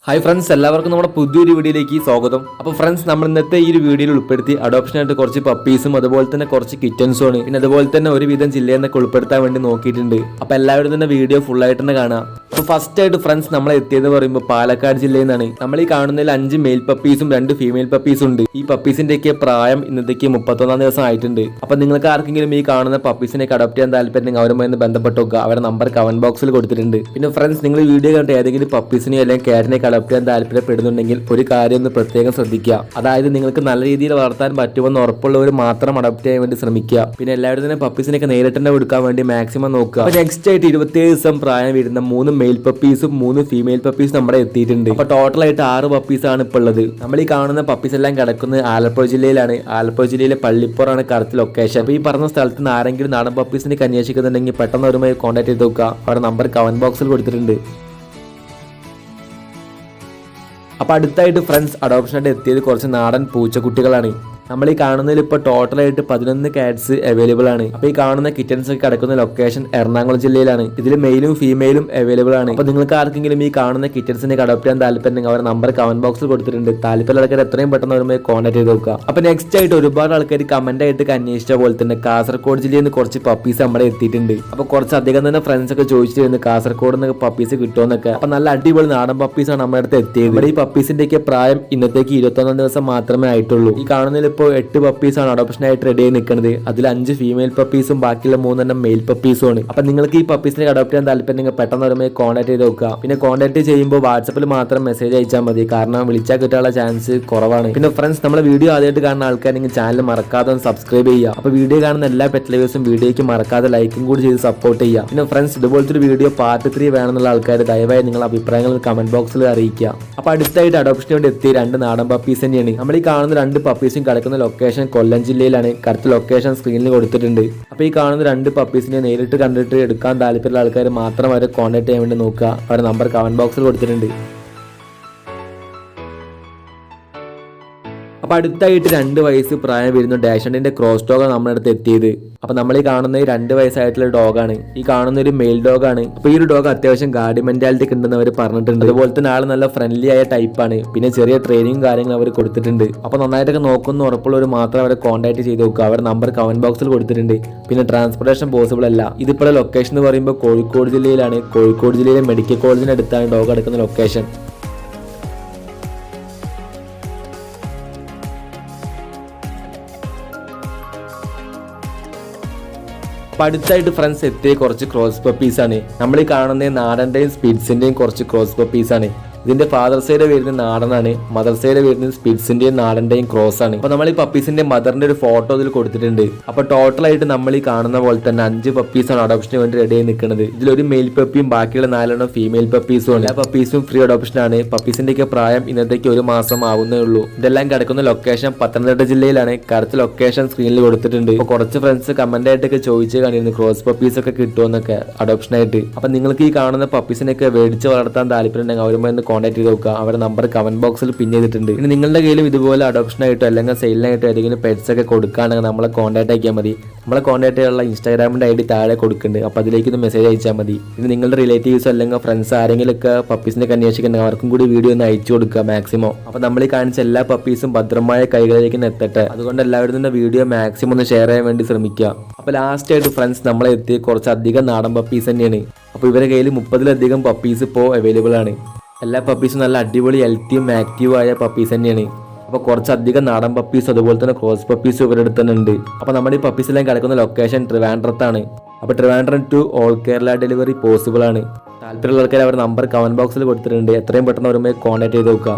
Hi friends, എല്ലാവർക്കും നമ്മുടെ പുതിയൊരു വീഡിയോയിലേക്ക് സ്വാഗതം. അപ്പോൾ ഫ്രണ്ട്സ്, നമ്മൾ ഇന്നത്തെ ഈ ഒരു വീഡിയോയിൽ ഉൾപ്പെടുത്തി അഡോപ്ഷനായിട്ട് കുറച്ച് പപ്പീസും അതുപോലെ തന്നെ കുറച്ച് കിറ്റൻസും ആണ്. പിന്നെ അതുപോലെ തന്നെ ഒരുവിധം ജില്ലയിൽ നിന്നൊക്കെ ഉൾപ്പെടുത്താൻ വേണ്ടി നോക്കിയിട്ടുണ്ട്. അപ്പോൾ എല്ലാവരും തന്നെ വീഡിയോ ഫുൾ ആയിട്ട് തന്നെ കാണാം. അപ്പോൾ ഫസ്റ്റ് ആയിട്ട് ഫ്രണ്ട്സ് നമ്മൾ എത്തിയെന്ന് പറയുമ്പോൾ പാലക്കാട് ജില്ലയിൽ നിന്നാണ്. നമ്മൾ ഈ കാണുന്നതിൽ 5 മെയിൽ പപ്പീസും 2 ഫീമെയിൽ പപ്പീസും ഉണ്ട്. ഈ പപ്പീസിന്റെയൊക്കെ പ്രായം ഇന്നത്തേക്ക് 31 ദിവസം ആയിട്ടുണ്ട്. അപ്പോൾ നിങ്ങൾക്ക് ആർക്കെങ്കിലും ഈ കാണുന്ന പപ്പീസിനൊക്കെ അഡോപ്റ്റ് ചെയ്യാൻ താല്പര്യം അവരുമായി ബന്ധപ്പെട്ട് നോക്കുക. അവരുടെ നമ്പർ കമന്റ് ബോക്സിൽ കൊടുത്തിട്ടുണ്ട്. പിന്നെ ഫ്രണ്ട്സ്, നിങ്ങൾ വീഡിയോ കണ്ട് ഏതെങ്കിലും പപ്പീസിനെ അല്ലെങ്കിൽ കാറ്റിനെ അഡോപ്റ്റ് ചെയ്യാൻ താല്പര്യപ്പെടുന്നുണ്ടെങ്കിൽ ഒരു കാര്യം ഒന്ന് പ്രത്യേകം ശ്രദ്ധിക്കുക. അതായത് നിങ്ങൾക്ക് നല്ല രീതിയിൽ വളർത്താൻ പറ്റുമെന്ന് ഉറപ്പുള്ളവർ മാത്രം അഡോപ്റ്റ് ചെയ്യാൻ വേണ്ടി ശ്രമിക്കുക. പിന്നെ എല്ലാവരും തന്നെ പപ്പീസിനൊക്കെ നേരിട്ട് തന്നെ കൊടുക്കാൻ വേണ്ടി മാക്സിമം നോക്കുക. നെക്സ്റ്റ് ആയിട്ട് 27 ദിവസം പ്രായം വരുന്ന 3 മെയിൽ പപ്പീസും 3 ഫീമെയിൽ പപ്പീസും നമ്മുടെ എത്തിയിട്ടുണ്ട്. അപ്പൊ ടോട്ടൽ ആയിട്ട് 6 പപ്പീസ് ആണ് ഇപ്പോൾ ഉള്ളത്. നമ്മൾ ഈ കാണുന്ന പപ്പീസ് എല്ലാം കിടക്കുന്നത് ആലപ്പുഴ ജില്ലയിലാണ്. ആലപ്പുഴ ജില്ലയിലെ പള്ളിപ്പുറാണ് കറക്റ്റ് ലൊക്കേഷൻ. അപ്പൊ ഈ പറഞ്ഞ സ്ഥലത്ത് നിന്ന് ആരെങ്കിലും നാടൻ പപ്പീസിനെ അന്വേഷിക്കുന്നുണ്ടെങ്കിൽ പെട്ടെന്ന് അവരുമായി കോൺടാക്ട് ചെയ്ത് നോക്കുക. അവരുടെ നമ്പർ കമന്റ് ബോക്സിൽ കൊടുത്തിട്ടുണ്ട്. അപ്പോൾ അടുത്തായിട്ട് ഫ്രണ്ട്സ് അഡോപ്ഷനായിട്ട് എത്തിയത് കുറച്ച് നാടൻ പൂച്ചക്കുട്ടികളാണ്. നമ്മൾ ഈ കാണുന്നതിൽ ഇപ്പോൾ ടോട്ടലായിട്ട് 11 കാറ്റ്സ് അവൈലബിൾ ആണ്. അപ്പോൾ ഈ കാണുന്ന കിറ്റൻസ് ഒക്കെ കിടക്കുന്ന ലൊക്കേഷൻ എറണാകുളം ജില്ലയിലാണ്. ഇതിൽ മെയിലും ഫീമെയിലും അവൈലബിൾ ആണ്. അപ്പോൾ നിങ്ങൾക്ക് ആർക്കെങ്കിലും ഈ കാണുന്ന കിറ്റൻസിനെ അഡോപ്റ്റ് ചെയ്യാൻ താല്പര്യം അവരുടെ നമ്പർ കമന്റ് ബോക്സിൽ കൊടുത്തിട്ടുണ്ട്. താല്പര്യമുള്ള ആൾക്കാർ എത്രയും പെട്ടെന്ന് അവരുമായി കോൺടാക്ട് ചെയ്ത് നോക്കുക. അപ്പോൾ നെക്സ്റ്റ് ആയിട്ട് ഒരുപാട് ആൾക്കാർ കമന്റ് ആയിട്ട് അന്വേഷിച്ച പോലെ തന്നെ കാസർഗോഡ് ജില്ലയിൽ നിന്ന് കുറച്ച് പപ്പീസ് നമ്മുടെ എത്തിയിട്ടുണ്ട്. അപ്പോൾ കുറച്ചധികം തന്നെ ഫ്രണ്ട്സ് ഒക്കെ ചോദിച്ചിരുന്നു കാസർഗോഡ് നിന്ന് പപ്പീസ് കിട്ടുമെന്നൊക്കെ. അപ്പോൾ നല്ല അടിപൊളി നാടൻ പപ്പീസാണ് നമ്മുടെ അടുത്ത് എത്തിയത്. ഇവിടെ ഈ പപ്പീസിന്റെയൊക്കെ പ്രായം ഇന്നത്തേക്ക് 21 ദിവസം മാത്രമേ ആയിട്ടുള്ളൂ. ഈ കാണുന്നതിൽ ഇപ്പോൾ 8 പപ്പീസാണ് അഡോപ്ഷനായിട്ട് റെഡി ആയി നിൽക്കുന്നത്. അതിൽ 5 ഫീമെയിൽ പപ്പീസും ബാക്കിയുള്ള 3 മെയിൽ പപ്പീസും ആണ്. അപ്പൊ നിങ്ങൾക്ക് ഈ പപ്പീസിനെ അഡോപ്റ്റ് ചെയ്യാൻ താല്പര്യം പെട്ടെന്ന് അവരുമായി കോൺടാക്ട് ചെയ്ത് നോക്കുക. പിന്നെ കോൺടാക്ട് ചെയ്യുമ്പോൾ വാട്സപ്പിൽ മാത്രം മെസ്സേജ് അയച്ചാൽ മതി. കാരണം വിളിച്ചാൽ കിട്ടാനുള്ള ചാൻസ് കുറവാണ്. പിന്നെ ഫ്രണ്ട്സ്, നമ്മുടെ വീഡിയോ ആദ്യമായിട്ട് കാണുന്ന ആൾക്കാരെങ്കിൽ ചാനൽ മറക്കാതെ ഒന്ന് സബ്സ്ക്രൈബ് ചെയ്യുക. അപ്പോൾ വീഡിയോ കാണുന്ന എല്ലാ പെറ്റ് ലവേഴ്സും വീഡിയോയ്ക്ക് മറക്കാതെ ലൈക്കും കൂടി ചെയ്ത് സപ്പോർട്ട് ചെയ്യുക. പിന്നെ ഫ്രണ്ട്സ്, ഇതുപോലത്തെ ഒരു വീഡിയോ പാർട്ട് 3 വേണമെന്നുള്ള ആൾക്കാർ ദയവായി നിങ്ങളുടെ അഭിപ്രായങ്ങൾ കമന്റ് ബോക്സിൽ അറിയിക്കുക. അപ്പോൾ അടുത്തായിട്ട് അഡോപ്ഷന് വേണ്ടി എത്തിയ 2 നാടൻ പപ്പീസ് തന്നെയാണ്. നമ്മൾ ഈ കാണുന്ന 2 പപ്പീസും കിടക്കുന്ന ലൊക്കേഷൻ കൊല്ലം ജില്ലയിലാണ്. കറക്റ്റ് ലൊക്കേഷൻ സ്ക്രീനിൽ കൊടുത്തിട്ടുണ്ട്. അപ്പോൾ ഈ കാണുന്ന 2 പപ്പീസിനെ നേരിട്ട് കണ്ടിട്ട് എടുക്കാൻ താല്പര്യമുള്ള ആൾക്കാർ മാത്രം അവരെ കോൺടാക്ട് ചെയ്യാൻ വേണ്ടി നോക്കുക. അവരുടെ നമ്പർ കമന്റ് ബോക്സിൽ കൊടുത്തിട്ടുണ്ട്. അപ്പോൾ അടുത്തായിട്ട് 2 വയസ്സ് പ്രായം വരുന്ന ഡാഷണ്ടിന്റെ ക്രോസ് ഡോഗാണ് നമ്മുടെ അടുത്ത് എത്തിയത്. അപ്പോൾ നമ്മൾ ഈ കാണുന്ന 2 വയസ്സായിട്ടുള്ള ഡോഗാണ്. ഈ കാണുന്ന ഒരു മെയിൽ ഡോഗാണ്. അപ്പോൾ ഈ ഒരു ഡോഗ് അത്യാവശ്യം ഗാർഡി മെന്റാലിറ്റി ഉണ്ടെന്ന് അവർ പറഞ്ഞിട്ടുണ്ട്. അതുപോലെ തന്നെ ആൾ നല്ല ഫ്രണ്ട്ലി ആയ ടൈപ്പാണ്. പിന്നെ ചെറിയ ട്രെയിനിങ് കാര്യങ്ങൾ അവർ കൊടുത്തിട്ടുണ്ട്. അപ്പോൾ നന്നായിട്ടൊക്കെ നോക്കുന്ന ഉറപ്പുള്ളവർ മാത്രം അവരെ കോൺടാക്ട് ചെയ്ത് നോക്കുക. അവരുടെ നമ്പർ കമന്റ് ബോക്സിൽ കൊടുത്തിട്ടുണ്ട്. പിന്നെ ട്രാൻസ്പോർട്ടേഷൻ പോസിബിൾ അല്ല. ഇതിപ്പോൾ ലൊക്കേഷൻ എന്ന് പറയുമ്പോൾ കോഴിക്കോട് ജില്ലയിലാണ്. കോഴിക്കോട് ജില്ലയിലെ മെഡിക്കൽ കോളേജിന് അടുത്താണ് ഡോഗ് എടുക്കുന്ന ലൊക്കേഷൻ. അടുത്തായിട്ട് ഫ്രണ്ട്സ് എത്തിയ കുറച്ച് ക്രോസ് പപ്പീസ് ആണ്. നമ്മൾ ഈ കാണുന്ന നാടന്റെയും സ്പിറ്റ്സിന്റെയും കുറച്ച് ക്രോസ് പപ്പീസ് ആണ്. ഇതിന്റെ ഫാദർ സൈഡ് വരുന്ന നാടനാണ്, മദർ സൈഡ് വരുന്നത് സ്പിറ്റ്സിന്റെയും നാടന്റെയും ക്രോസ് ആണ്. അപ്പൊ നമ്മൾ ഈ പപ്പീസിന്റെ മദറിന്റെ ഒരു ഫോട്ടോ ഇതിൽ കൊടുത്തിട്ടുണ്ട്. അപ്പൊ ടോട്ടൽ ആയിട്ട് നമ്മൾ ഈ കാണുന്ന പോലെ തന്നെ 5 പപ്പീസാണ് അഡോപ്ഷന് വേണ്ടി റെഡി ആയി നിൽക്കുന്നത്. ഇതിലൊരു മെയിൽ പപ്പിയും ബാക്കിയുള്ള 4 ഫീമെയിൽ പപ്പീസും ആണ്. എല്ലാ പപ്പീസും ഫ്രീ അഡോപ്ഷൻ ആണ്. പപ്പീസിന്റെ ഒക്കെ പ്രായം ഇന്നത്തേക്ക് 1 മാസം ആവുന്നേ ഉള്ളൂ. ഇതെല്ലാം കിടക്കുന്ന ലൊക്കേഷൻ പത്തനംതിട്ട ജില്ലയിലാണ്. കറക്റ്റ് ലൊക്കേഷൻ സ്ക്രീനിൽ കൊടുത്തിട്ടുണ്ട്. അപ്പൊ കുറച്ച് ഫ്രണ്ട്സ് കമന്റ് ആയിട്ടൊക്കെ ചോദിച്ചു കണ്ടിരുന്നു ക്രോസ് പപ്പീസ് ഒക്കെ കിട്ടുമെന്നൊക്കെ അഡോപ്ഷനായിട്ട്. അപ്പൊ നിങ്ങൾക്ക് ഈ കാണുന്ന പപ്പീസിനൊക്കെ മേടിച്ച് വളർത്താൻ താല്പര്യം ഉണ്ടെങ്കിൽ അവരുമായി കോൺടാക്ട് ചെയ്ത് നോക്കുക. അവരുടെ നമ്പർ കമന്റ് ബോക്സിൽ പിൻ ചെയ്തിട്ടുണ്ട്. ഇനി നിങ്ങളുടെ കയ്യിലും ഇതുപോലെ അഡോപ്ഷനായിട്ടോ അല്ലെങ്കിൽ സെയിലിനായിട്ടോ ഏതെങ്കിലും പെറ്റ്സ് ഒക്കെ കൊടുക്കുകയാണെങ്കിൽ നമ്മളെ കോൺടാക്ട് അയക്കാൻ മതി. നമ്മളെ കോൺടാക്ട് ചെയ്യാനുള്ള ഇൻസ്റ്റാഗ്രാമിന്റെ ID താഴെ കൊടുക്കുന്നുണ്ട്. അപ്പോൾ അതിലേക്ക് ഒന്ന് മെസ്സേജ് അയച്ചാൽ മതി. ഇനി നിങ്ങളുടെ റിലേറ്റീവ്സ് അല്ലെങ്കിൽ ഫ്രണ്ട്സ് ആരെങ്കിലും ഒക്കെ പപ്പീസിനൊക്കെ അന്വേഷിക്കുന്നുണ്ടെങ്കിൽ അവർക്കും കൂടി വീഡിയോ ഒന്ന് അയച്ചു കൊടുക്കുക മാക്സിമം. അപ്പോൾ നമ്മൾ ഈ കാണിച്ച എല്ലാ പപ്പീസും ഭദ്രമായ കൈകളിലേക്ക് എത്തട്ടെ. അതുകൊണ്ട് എല്ലാവരും തന്നെ വീഡിയോ മാക്സിമം ഒന്ന് ഷെയർ ചെയ്യാൻ വേണ്ടി ശ്രമിക്കുക. അപ്പോൾ ലാസ്റ്റ് ആയിട്ട് ഫ്രണ്ട്സ് നമ്മളെ എത്തിയ കുറച്ചധികം നാടൻ പപ്പീസ് തന്നെയാണ്. അപ്പോൾ ഇവരുടെ കയ്യിൽ 30-ലധികം പപ്പീസ് ഇപ്പോൾ അവൈലബിൾ ആണ്. എല്ലാ പപ്പീസും നല്ല അടിപൊളി ഹെൽത്തിയും ആക്റ്റീവ് ആയ പപ്പീസ് തന്നെയാണ്. അപ്പോൾ കുറച്ചധികം നാടൻ പപ്പീസ് അതുപോലെ തന്നെ ക്രോസ് പപ്പീസ് ഇവരുടെ അടുത്ത് തന്നെ ഉണ്ട്. അപ്പോൾ നമ്മുടെ ഈ പപ്പീസ് എല്ലാം കിടക്കുന്ന ലൊക്കേഷൻ ട്രിവാൻഡ്രത്താണ്. അപ്പോൾ Trivandrum to all Kerala delivery possible ആണ്. താല്പര്യമുള്ള ആൾക്കാർ അവരുടെ നമ്പർ കമന്റ് ബോക്സിൽ കൊടുത്തിട്ടുണ്ട്. എത്രയും പെട്ടെന്ന് അവരുമായി കോൺടാക്ട് ചെയ്ത് നോക്കുക.